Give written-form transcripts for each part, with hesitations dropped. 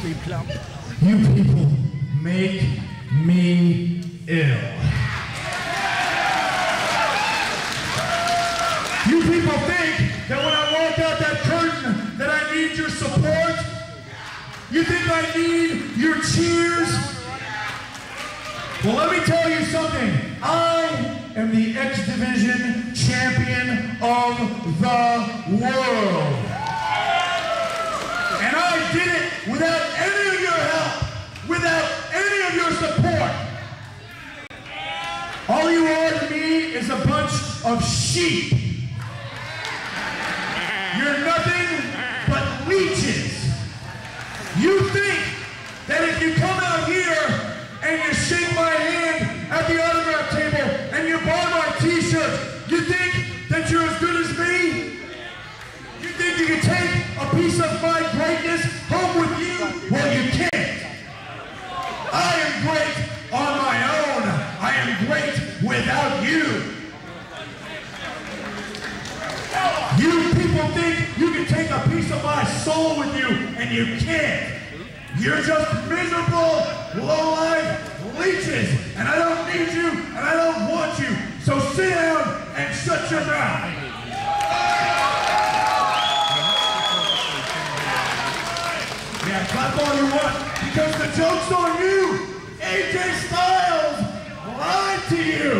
You people make me ill. You people think that when I walk out that curtain that I need your support? You think I need your cheers? Well, let me tell you something. I am the X Division champion of the world. And I did it without any of your help, without any of your support. All you are to me is a bunch of sheep. You're nothing but leeches. You think that if you come out here and you shake my hand at the autograph table and you buy my t-shirt, you think that you're as good as me? You think you can take a piece of my greatness home with you? Well, you can't. I am great on my own. I am great without you. You people think you can take a piece of my soul with you, and you can't. You're just miserable, low-life leeches, and I don't need you, and I don't want you. So sit down and shut your mouth. Yeah, clap all you want, because the joke's on you. AJ Styles lied to you.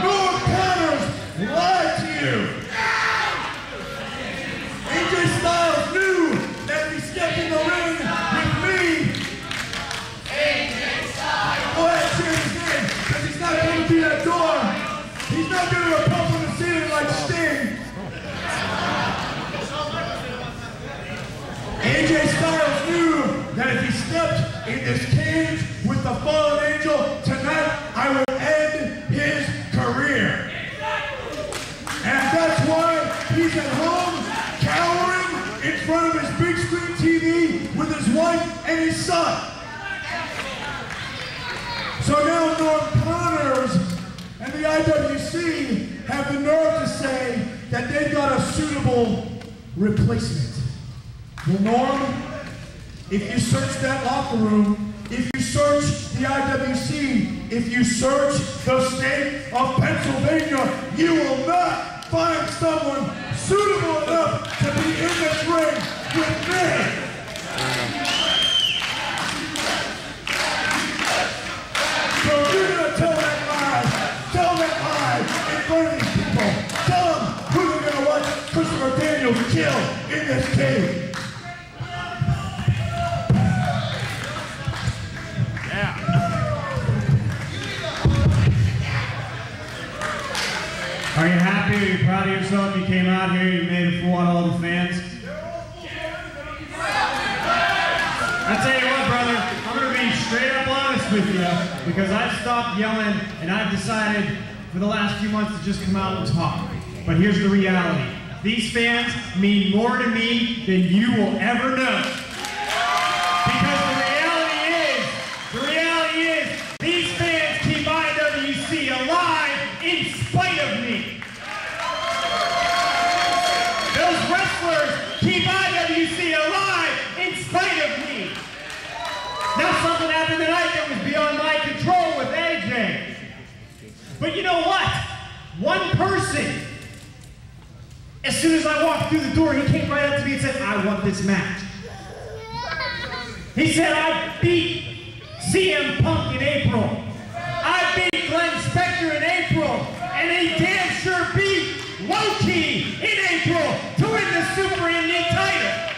Norm Connors lied to you. AJ Styles knew that if he stepped in the ring with me, AJ Styles. Go ahead, cheer his name, because he's not going to be that door. He's not going to pump on the ceiling like Sting. AJ Styles knew that if he stepped in this cage with the fallen angel, tonight I would end his career. And that's why he's at home, cowering in front of his big screen TV with his wife and his son. So now Norm Connors and the IWC have the nerve to say that they've got a suitable replacement. Well, Norm, if you search that locker room, if you search the IWC, if you search the state of Pennsylvania, you will not find someone suitable enough to be in this ring with me. So you're going to tell that lie in front of these people. Tell them who they're going to watch Christopher Daniels kill in this cage. Are you happy? Are you proud of yourself? You came out here, you made a fool out of all the fans. I tell you what, brother, I'm going to be straight up honest with you, because I've stopped yelling and I've decided for the last few months to just come out and talk. But here's the reality. These fans mean more to me than you will ever know. Because the reality is, these fans keep IWC alive in spite of me. Those wrestlers keep IWC alive in spite of me. Now something happened tonight that was beyond my control with AJ. But you know what? One person, as soon as I walked through the door, he came right up to me and said, I want this match. He said, I beat CM Punk in April. I beat Glenn Spector in April. And he damn sure beat Low-Key in April to win the Super Indie title.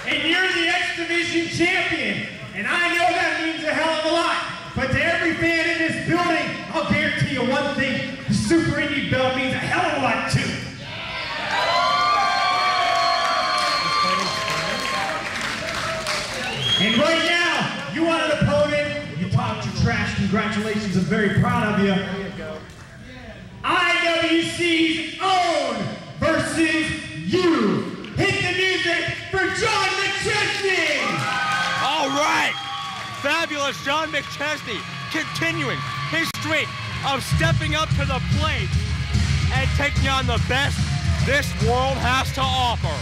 And you're the X Division champion. And I know that means a hell of a lot. But to every fan in this building, I'll guarantee you one thing. The Super Indie belt means a hell of a lot too. And right now, you want an opponent, you talked your trash, congratulations, I'm very proud of you. IWC's own versus you. Hit the music for John McChesney! All right, fabulous John McChesney continuing his streak of stepping up to the plate and taking on the best this world has to offer.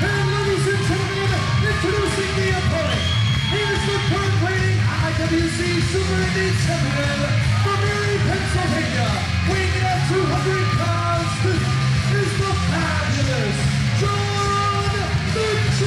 And ladies and gentlemen, introducing the opponent. He is the current reigning IWC Super Indy Champion from Erie, Pennsylvania. Weighing in at 200 pounds, this is the fabulous John McChesney.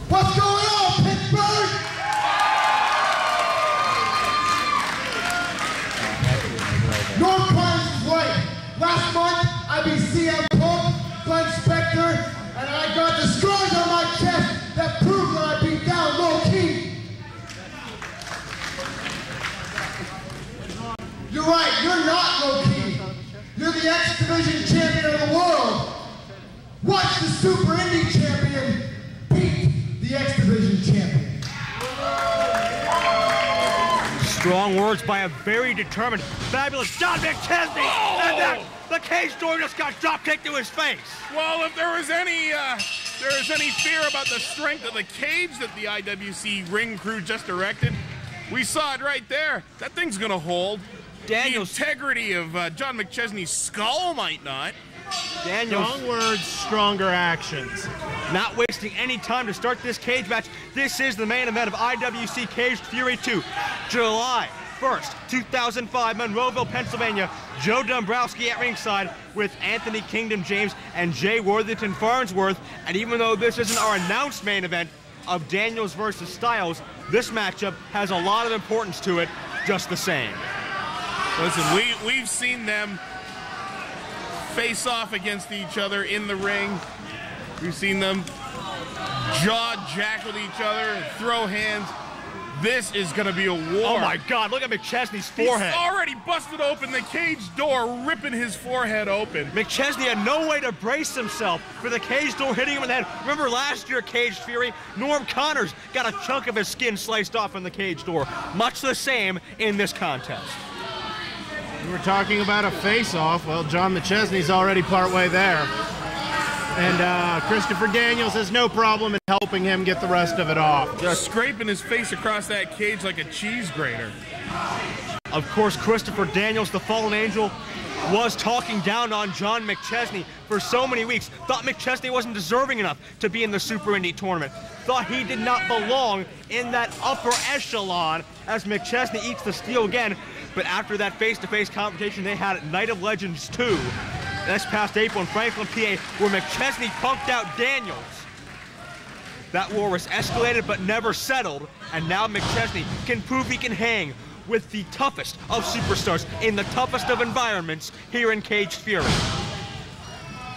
What's going on, Pittsburgh? Your prize is right. Last month, I beat CM Punk, Glenn Spector, and I got the scars on my chest that prove that I beat down low key. You're right, you're not low key. You're the X Division champion of the world. Watch the Super Indy champion beat the X Division champion. Strong words by a very determined, fabulous John McChesney. Oh! And then the cage door just got drop kicked to his face. Well, if there was any fear about the strength of the cage that the IWC ring crew just erected, we saw it right there. That thing's gonna hold. Daniels. The integrity of John McChesney's skull might not. Daniels. Strong words, stronger actions. Not wasting any time to start this cage match. This is the main event of IWC Caged Fury 2, July 1st, 2005, Monroeville, Pennsylvania. Joe Dombrowski at ringside with Anthony Kingdom James and Jay Worthington Farnsworth. And even though this isn't our announced main event of Daniels versus Styles, this matchup has a lot of importance to it just the same. Listen, we've seen them face off against each other in the ring. We've seen them jaw jack with each other and throw hands. This is going to be a war. Oh my God, look at McChesney's forehead. He's already busted open the cage door, ripping his forehead open. McChesney had no way to brace himself for the cage door hitting him in the head. Remember last year, Caged Fury, Norm Connors got a chunk of his skin sliced off in the cage door. Much the same in this contest. We were talking about a face-off. Well, John McChesney's already partway there. And Christopher Daniels has no problem in helping him get the rest of it off. Just scraping his face across that cage like a cheese grater. Of course, Christopher Daniels, the fallen angel, was talking down on John McChesney for so many weeks. Thought McChesney wasn't deserving enough to be in the Super Indy tournament. Thought he did not belong in that upper echelon as McChesney eats the steel again. But after that face-to-face confrontation they had at Night of Legends 2, this past April in Franklin, PA, where McChesney punked out Daniels. That war was escalated but never settled, and now McChesney can prove he can hang with the toughest of superstars in the toughest of environments here in Caged Fury.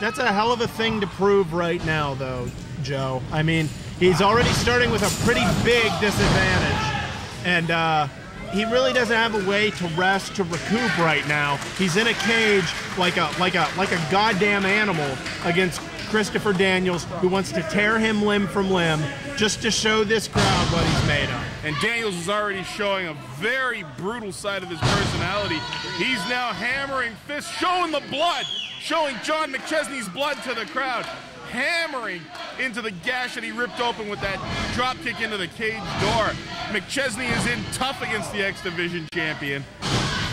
That's a hell of a thing to prove right now, though, Joe. I mean, he's already starting with a pretty big disadvantage, and he really doesn't have a way to rest, to recoup right now. He's in a cage like a goddamn animal against Christopher Daniels, who wants to tear him limb from limb just to show this crowd what he's made of. And Daniels is already showing a very brutal side of his personality. He's now hammering fists, showing the blood, showing John McChesney's blood to the crowd, hammering into the gash that he ripped open with that drop kick into the cage door. McChesney is in tough against the X Division champion,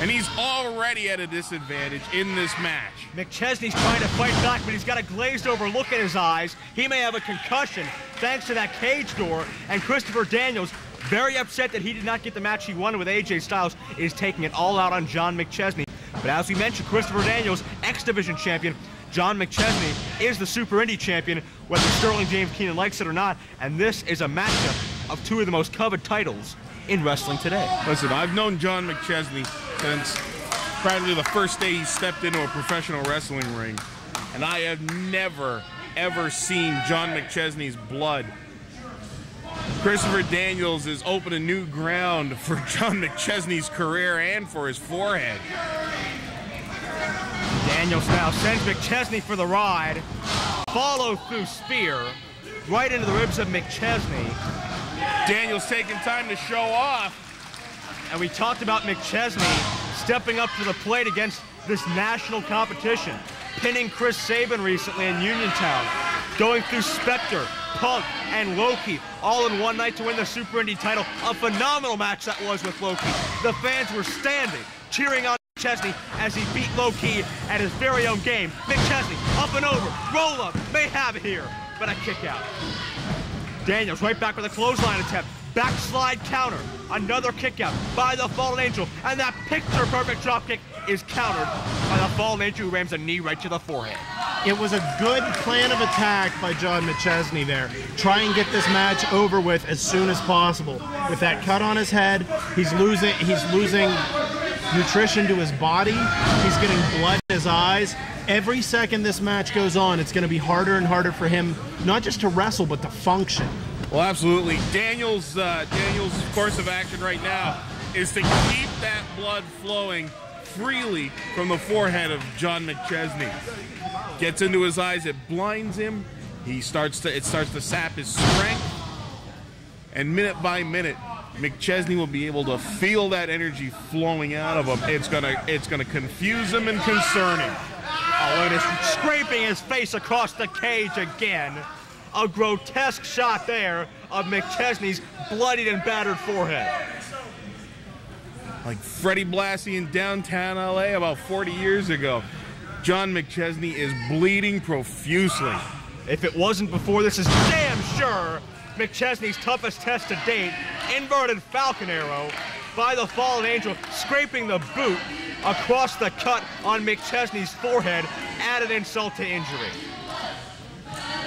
and he's already at a disadvantage in this match. McChesney's trying to fight back, but he's got a glazed over look in his eyes. He may have a concussion thanks to that cage door, and Christopher Daniels, very upset that he did not get the match he wanted with AJ Styles, is taking it all out on John McChesney. But as we mentioned, Christopher Daniels, X Division champion, John McChesney is the Super Indy champion, whether Sterling James Keenan likes it or not, and this is a matchup of two of the most coveted titles in wrestling today. Listen, I've known John McChesney since practically the first day he stepped into a professional wrestling ring, and I have never, ever seen John McChesney's blood. Christopher Daniels is opening new ground for John McChesney's career and for his forehead. Daniels now sends McChesney for the ride. Follow through spear. right into the ribs of McChesney. Daniels taking time to show off. And we talked about McChesney stepping up to the plate against this national competition, pinning Chris Sabin recently in Uniontown, going through Spectre, Punk, and Loki all in one night to win the Super Indy title. A phenomenal match that was with Loki. The fans were standing, cheering on McChesney as he beat Loki at his very own game. McChesney up and over, roll up, may have it here, but a kick out. Daniels right back with a clothesline attempt. Backslide counter, another kick out by the Fallen Angel, and that picture-perfect dropkick is countered by the Fallen Angel, who rams a knee right to the forehead. It was a good plan of attack by John McChesney there. Try and get this match over with as soon as possible. With that cut on his head, he's losing nutrition to his body. He's getting blood in his eyes. Every second this match goes on, it's going to be harder and harder for him, not just to wrestle, but to function. Well, absolutely. Daniels' course of action right now is to keep that blood flowing freely from the forehead of John McChesney. Gets into his eyes, it blinds him. It starts to sap his strength. And minute by minute, McChesney will be able to feel that energy flowing out of him. It's gonna confuse him and concern him. Oh, look at this, scraping his face across the cage again. A grotesque shot there of McChesney's bloodied and battered forehead. Like Freddie Blassie in downtown LA about 40 years ago. John McChesney is bleeding profusely. If it wasn't before, this is damn sure McChesney's toughest test to date. Inverted Falcon Arrow by the Fallen Angel, scraping the boot across the cut on McChesney's forehead, added insult to injury.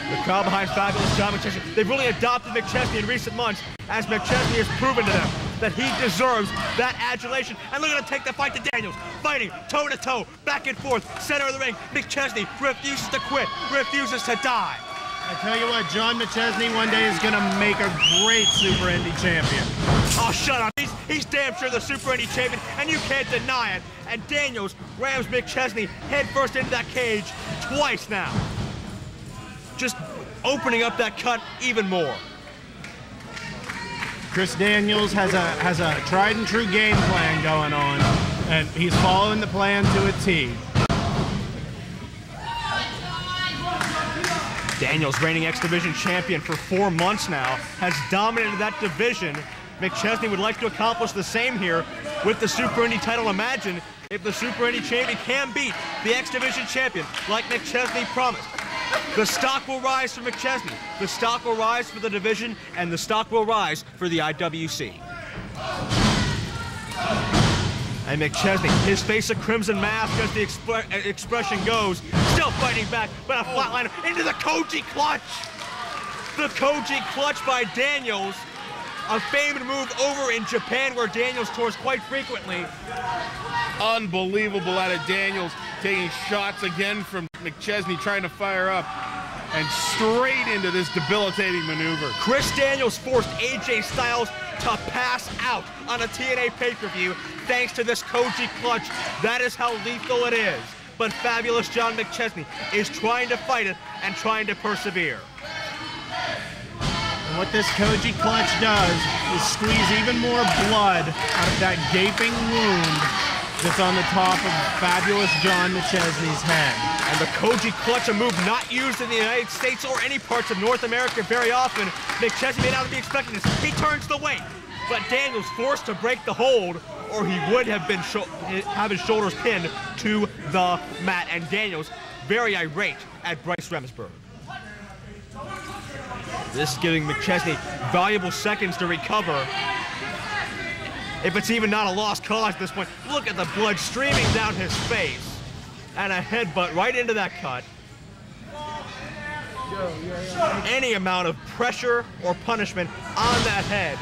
The crowd behind fabulous John McChesney. They've really adopted McChesney in recent months, as McChesney has proven to them that he deserves that adulation. And look at him take the fight to Daniels, fighting toe-to-toe, back and forth, center of the ring. McChesney refuses to quit, refuses to die. I tell you what, John McChesney one day is going to make a great Super Indy champion. Oh, shut up. He's damn sure the Super Indy champion, and you can't deny it. And Daniels rams McChesney headfirst into that cage twice now. Just opening up that cut even more. Chris Daniels has a tried and true game plan going on, and he's following the plan to a T. Daniels, reigning X Division champion for 4 months now, has dominated that division. McChesney would like to accomplish the same here with the Super Indy title. Imagine if the Super Indy champion can beat the X Division champion like McChesney promised. The stock will rise for McChesney, the stock will rise for the division, and the stock will rise for the IWC. And McChesney, his face a crimson mask as the expression goes, still fighting back, but a flatliner into the Koji clutch. The Koji clutch by Daniels, a famed move over in Japan where Daniels tours quite frequently. Unbelievable out of Daniels, taking shots again from McChesney, trying to fire up, and straight into this debilitating maneuver. Chris Daniels forced AJ Styles to pass out on a TNA pay-per-view thanks to this Koji clutch. That is how lethal it is. But fabulous John McChesney is trying to fight it and trying to persevere. And what this Koji clutch does is squeeze even more blood out of that gaping wound that's on the top of fabulous John McChesney's head. And the Koji clutch, a move not used in the United States or any parts of North America very often. McChesney may not be expecting this. He turns the weight, but Daniels forced to break the hold, or he would have been have his shoulders pinned to the mat. And Daniels very irate at Bryce Remsburg. This is giving McChesney valuable seconds to recover. If it's even not a lost cause at this point. Look at the blood streaming down his face. And a headbutt right into that cut. Any amount of pressure or punishment on that head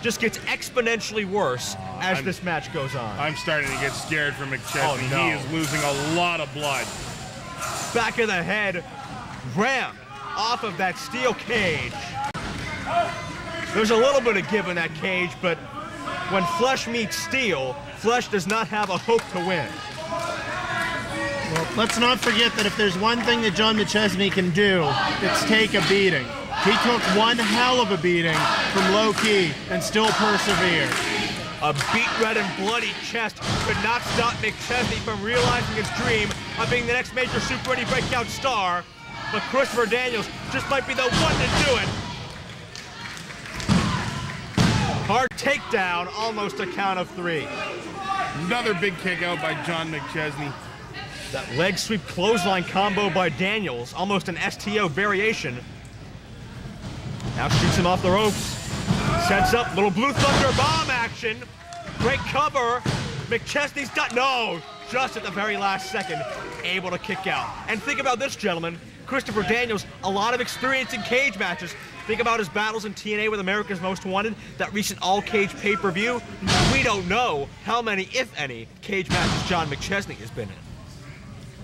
just gets exponentially worse as this match goes on. I'm starting to get scared for McChesney. Oh, no. He is losing a lot of blood. Back of the head, rammed off of that steel cage. There's a little bit of give in that cage, but when flesh meets steel, flesh does not have a hope to win. Well, let's not forget that if there's one thing that John McChesney can do, it's take a beating. He took one hell of a beating from Low Ki and still persevered. A beat red and bloody chest could not stop McChesney from realizing his dream of being the next major Super Indy breakout star, but Christopher Daniels just might be the one to do it. Hard takedown, almost a count of 3. Another big kick out by John McChesney. That leg sweep clothesline combo by Daniels, almost an STO variation. Now shoots him off the ropes. Sets up little Blue Thunder bomb action. Great cover. McChesney's done. No, just at the very last second, able to kick out. And think about this, gentlemen. Christopher Daniels, a lot of experience in cage matches. Think about his battles in TNA with America's Most Wanted, that recent all-cage pay-per-view. We don't know how many, if any, cage matches John McChesney has been in.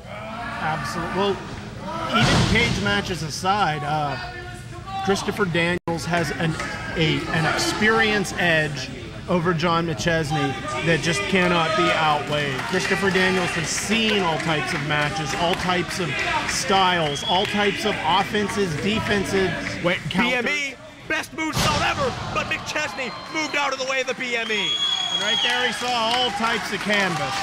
Absolutely. Well, even cage matches aside, Christopher Daniels has an experience edge over John McChesney that just cannot be outweighed. Christopher Daniels has seen all types of matches, all types of styles, all types of offenses, defensive. Wait, BME, best moonsault ever, but McChesney moved out of the way of the BME. And right there he saw all types of canvas.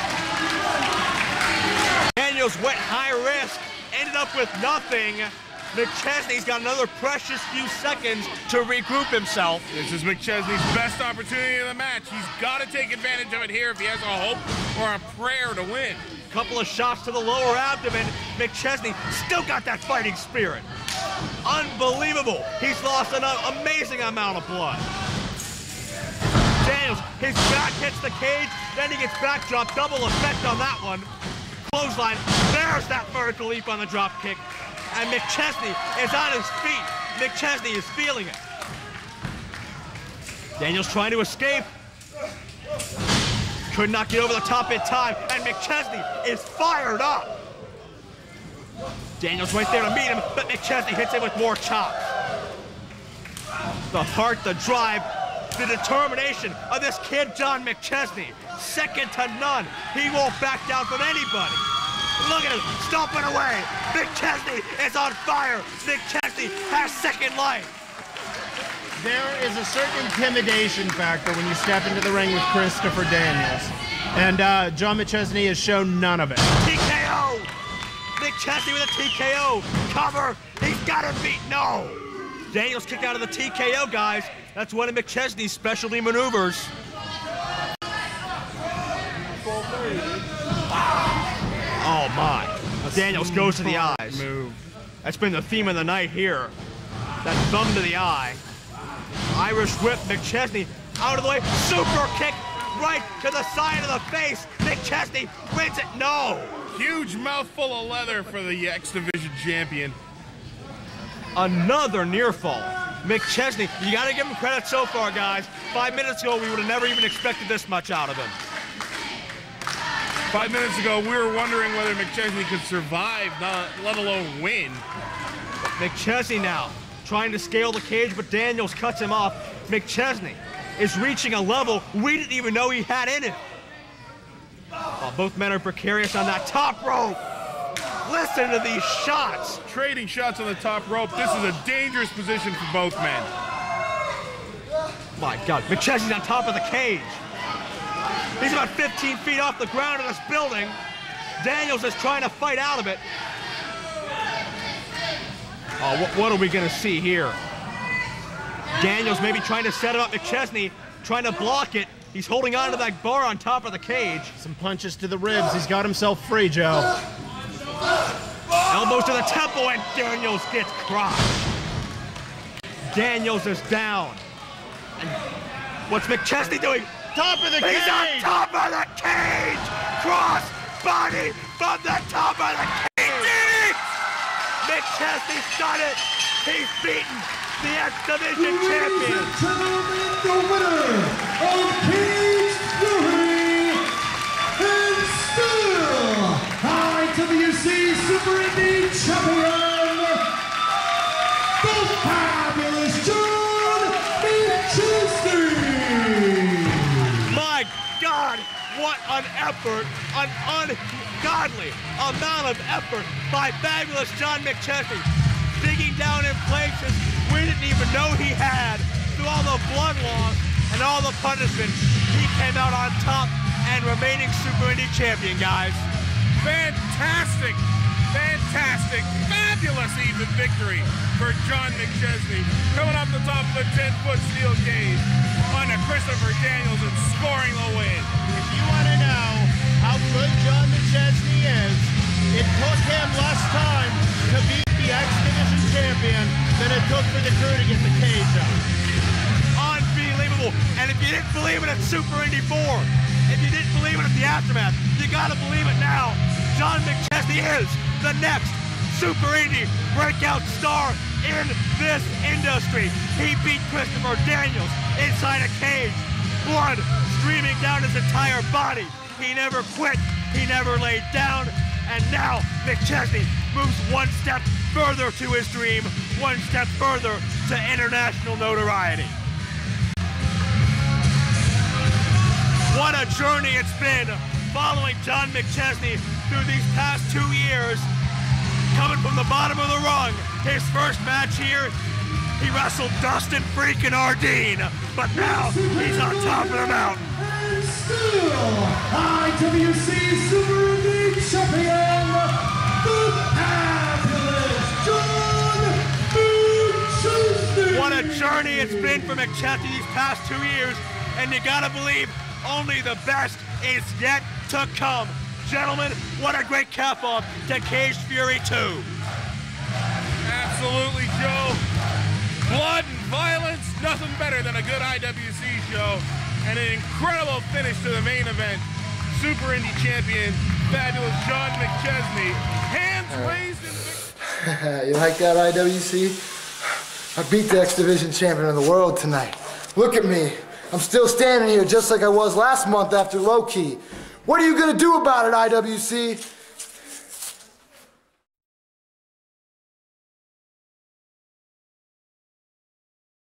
Daniels went high risk, ended up with nothing. McChesney's got another precious few seconds to regroup himself. This is McChesney's best opportunity of the match. He's got to take advantage of it here if he has a hope or a prayer to win. Couple of shots to the lower abdomen. McChesney still got that fighting spirit. Unbelievable. He's lost an amazing amount of blood. Daniels, his back hits the cage, then he gets backdrop, double effect on that one. Clothesline, there's that vertical leap on the drop kick. And McChesney is on his feet. McChesney is feeling it. Daniels trying to escape. Could not get over the top in time, and McChesney is fired up. Daniels right there to meet him, but McChesney hits him with more chops. The heart, the drive, the determination of this kid, John McChesney. Second to none. He won't back down from anybody. Look at him, stomping away. McChesney is on fire. McChesney has second life. There is a certain intimidation factor when you step into the ring with Christopher Daniels. And John McChesney has shown none of it. TKO! McChesney with a TKO. Cover. He's got him beat. No. Daniels kicked out of the TKO, guys. That's one of McChesney's specialty maneuvers. Oh my. Daniels goes to the eyes. Move. That's been the theme of the night here. That thumb to the eye. Irish whip, McChesney out of the way. Super kick right to the side of the face. McChesney wins it. No. Huge mouthful of leather for the X Division champion. Another near fall. McChesney, you got to give him credit so far, guys. 5 minutes ago, we would have never even expected this much out of him. 5 minutes ago, we were wondering whether McChesney could survive, let alone win. McChesney now trying to scale the cage, but Daniels cuts him off. McChesney is reaching a level we didn't even know he had in him. While both men are precarious on that top rope. Listen to these shots. Trading shots on the top rope. This is a dangerous position for both men. My God, McChesney's on top of the cage. He's about 15 feet off the ground in this building. Daniels is trying to fight out of it. Oh, what are we going to see here? Daniels maybe trying to set it up. McChesney trying to block it. He's holding on to that bar on top of the cage. Some punches to the ribs. He's got himself free, Joe. Elbows to the temple, and Daniels gets crushed. Daniels is down. And what's McChesney doing? Top of the cage! He's on top of the cage! Cross body from the top of the cage! He did it! McChesney's done it! He's beaten the X Division champion! Ladies and gentlemen, the winner of Cage Fury and still IWC Super Indy champion, the fabulous John McChesney! My God, what an effort, an ungodly amount of effort by fabulous John McChesney. digging down in places we didn't even know he had. Through all the blood loss and all the punishment, he came out on top and remaining Super Indy champion, guys. Fantastic, fantastic, fabulous even victory for John McChesney. Coming off the top of a 10-foot steel cage onto Christopher Daniels and scoring the win. If you want to know how good John McChesney is, it took him less time to beat the X Division champion than it took for the crew to get the cage up. Unbelievable. And if you didn't believe it at Super Indy 4, if you didn't believe it at the Aftermath, you gotta believe it now. John McChesney is the next Super Indy breakout star in this industry. He beat Christopher Daniels inside a cage, blood streaming down his entire body. He never quit, he never laid down, and now McChesney moves one step further to his dream, one step further to international notoriety. What a journey it's been following John McChesney through these past 2 years. Coming from the bottom of the rung, his first match here, he wrestled Dustin freaking Ardeen, but now he's on top of the mountain. And still, IWC Super Indy champion, the fabulous John McChesney. What a journey it's been for McChesney these past 2 years, and you gotta believe only the best is yet to come. Gentlemen, what a great cap-off to Cage Fury 2. Absolutely, Joe. Blood and violence, nothing better than a good IWC show. And an incredible finish to the main event. Super Indy champion, fabulous John McChesney. Hands raised in victory. You like that, IWC? I beat the X Division champion of the world tonight. Look at me. I'm still standing here just like I was last month after Low Key. What are you gonna do about it, IWC?